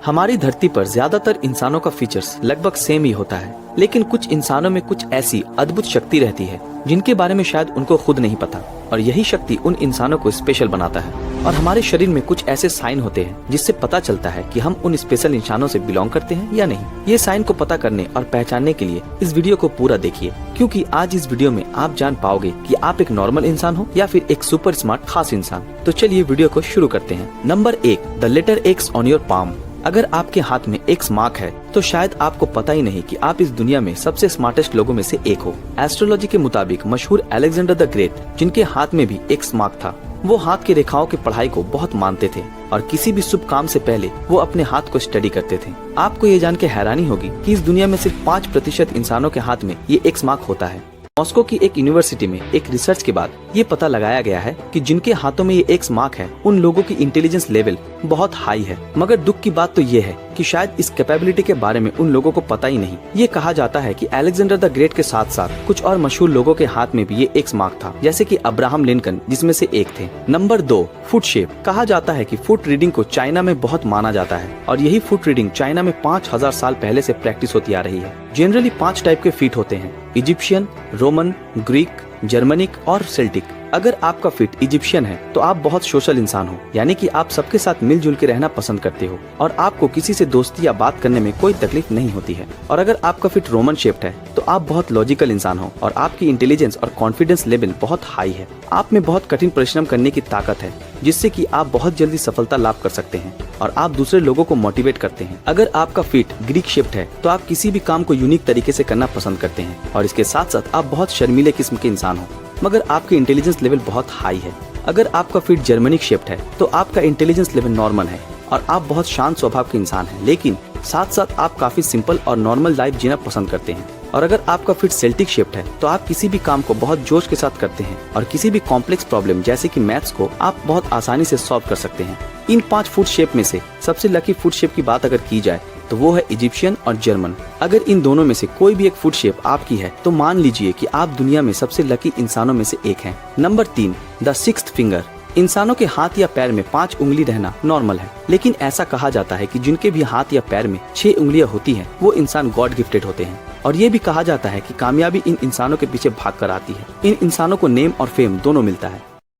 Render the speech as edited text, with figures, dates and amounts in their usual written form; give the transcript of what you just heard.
हमारी धरती पर ज्यादातर इंसानों का फीचर्स लगभग सेम ही होता है, लेकिन कुछ इंसानों में कुछ ऐसी अद्भुत शक्ति रहती है जिनके बारे में शायद उनको खुद नहीं पता, और यही शक्ति उन इंसानों को स्पेशल बनाता है। और हमारे शरीर में कुछ ऐसे साइन होते हैं जिससे पता चलता है कि हम उन स्पेशल इंसानों से बिलोंग करते हैं या नहीं। ये साइन को पता करने और पहचानने के लिए इस वीडियो को पूरा देखिए, क्योंकि आज इस वीडियो में आप जान पाओगे कि आप एक नॉर्मल इंसान हो या फिर एक सुपर स्मार्ट खास इंसान। तो चलिए वीडियो को शुरू करते हैं। Number 1, the letter X on your palm. अगर आपके हाथ में एक्स मार्क है तो शायद आपको पता ही नहीं कि आप इस दुनिया में सबसे स्मार्टेस्ट लोगों में से एक हो। एस्ट्रोलॉजी के मुताबिक मशहूर अलेक्जेंडर द ग्रेट, जिनके हाथ में भी एक्स मार्क था, वो हाथ की रेखाओं की पढ़ाई को बहुत मानते थे और किसी भी शुभ काम से पहले वो अपने हाथ को स्टडी करते थे। आपको ये जान के हैरानी होगी कि इस दुनिया में सिर्फ 5% इंसानों के हाथ में ये एक्स मार्क होता है। मॉस्को की एक यूनिवर्सिटी में एक रिसर्च के बाद ये पता लगाया गया है कि जिनके हाथों में ये एक्स मार्क है उन लोगों की इंटेलिजेंस लेवल बहुत हाई है। मगर दुख की बात तो ये है कि शायद इस कैपेबिलिटी के बारे में उन लोगों को पता ही नहीं। ये कहा जाता है कि अलेक्जेंडर द ग्रेट के साथ साथ कुछ और मशहूर लोगों के हाथ में भी ये एक्स मार्क था, जैसे कि अब्राहम लिंकन जिसमें से एक थे। Number 2, foot shape. कहा जाता है कि फुट रीडिंग को चाइना में बहुत माना जाता है और यही फुट रीडिंग चाइना में 5000 साल पहले से प्रैक्टिस होती आ रही है। जनरली 5 टाइप के फीट होते हैं: इजिप्शियन, रोमन, ग्रीक, जर्मनिक और सेल्टिक। अगर आपका फिट इजिप्शियन है तो आप बहुत सोशल इंसान हो, यानी कि आप सबके साथ मिलजुल के रहना पसंद करते हो और आपको किसी से दोस्ती या बात करने में कोई तकलीफ नहीं होती है। और अगर आपका फिट रोमन शेप्ड है तो आप बहुत लॉजिकल इंसान हो और आपकी इंटेलिजेंस और कॉन्फिडेंस लेवल बहुत हाई है। आप में बहुत कठिन परिश्रम करने की ताकत है, जिससे कि आप बहुत जल्दी सफलता लाभ कर सकते हैं और आप दूसरे लोगों को मोटिवेट करते हैं। अगर आपका फिट ग्रीक शेप्ड है तो आप किसी भी काम को यूनिक तरीके से करना पसंद करते हैं और इसके साथ साथ आप बहुत शर्मीले किस्म के इंसान हो, मगर आपकी इंटेलिजेंस लेवल बहुत हाई है। अगर आपका फिट जर्मनिक शेप्ड है तो आपका इंटेलिजेंस लेवल नॉर्मल है और आप बहुत शांत स्वभाव के इंसान हैं, लेकिन साथ साथ आप काफी सिंपल और नॉर्मल लाइफ जीना पसंद करते हैं। और अगर आपका फिट सेल्टिक शेप्ड है तो आप किसी भी काम को बहुत जोश के साथ करते हैं और किसी भी कॉम्प्लेक्स प्रॉब्लम जैसे कि मैथ्स को आप बहुत आसानी से सॉल्व कर सकते हैं। इन 5 फुट शेप में से सबसे लकी फुट शेप की बात अगर की जाए तो वो है इजिप्शियन और जर्मन। अगर इन दोनों में से कोई भी एक फुट शेप आपकी है तो मान लीजिए कि आप दुनिया में सबसे लकी इंसानों में से एक हैं। Number 3, the 6th finger. इंसानों के हाथ या पैर में 5 उंगली रहना नॉर्मल है, लेकिन ऐसा कहा जाता है कि जिनके भी हाथ या पैर में 6 उंगलियां होती हैं वो इंसान गॉड गिफ्टेड होते हैं। और ये भी कहा जाता है कि कामयाबी इन इंसानों के पीछे भाग कर आती है। इन इंसानों को नेम और फेम दोनों मिलता है।